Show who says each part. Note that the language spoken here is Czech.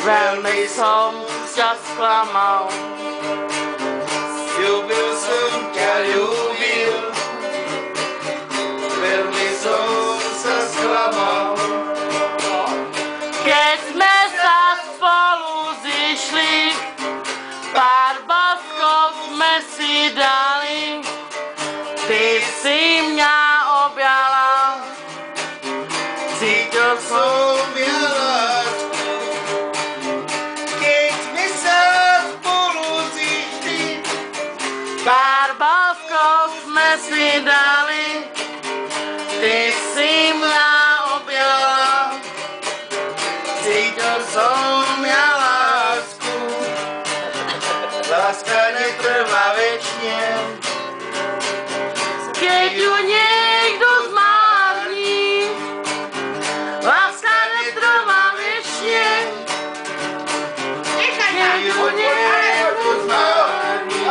Speaker 1: Veľmi som ťa sklamal.
Speaker 2: Ľúbil som ťa, ľúbil, veľmi som sa sklamal.
Speaker 1: Keď sme sa spolu zišli, pár boskov sme si dali, ty si mňa objala, cítil som
Speaker 2: ja lásku. Keď sme sa spolu zišli,
Speaker 1: pár boskov sme si dali, ty si mňa objala,
Speaker 2: cítil som ja lásku. Láska netrvá večne,
Speaker 1: keď ju niekto zmárni. Láska netrvá večne, keď ju niekto zmárni.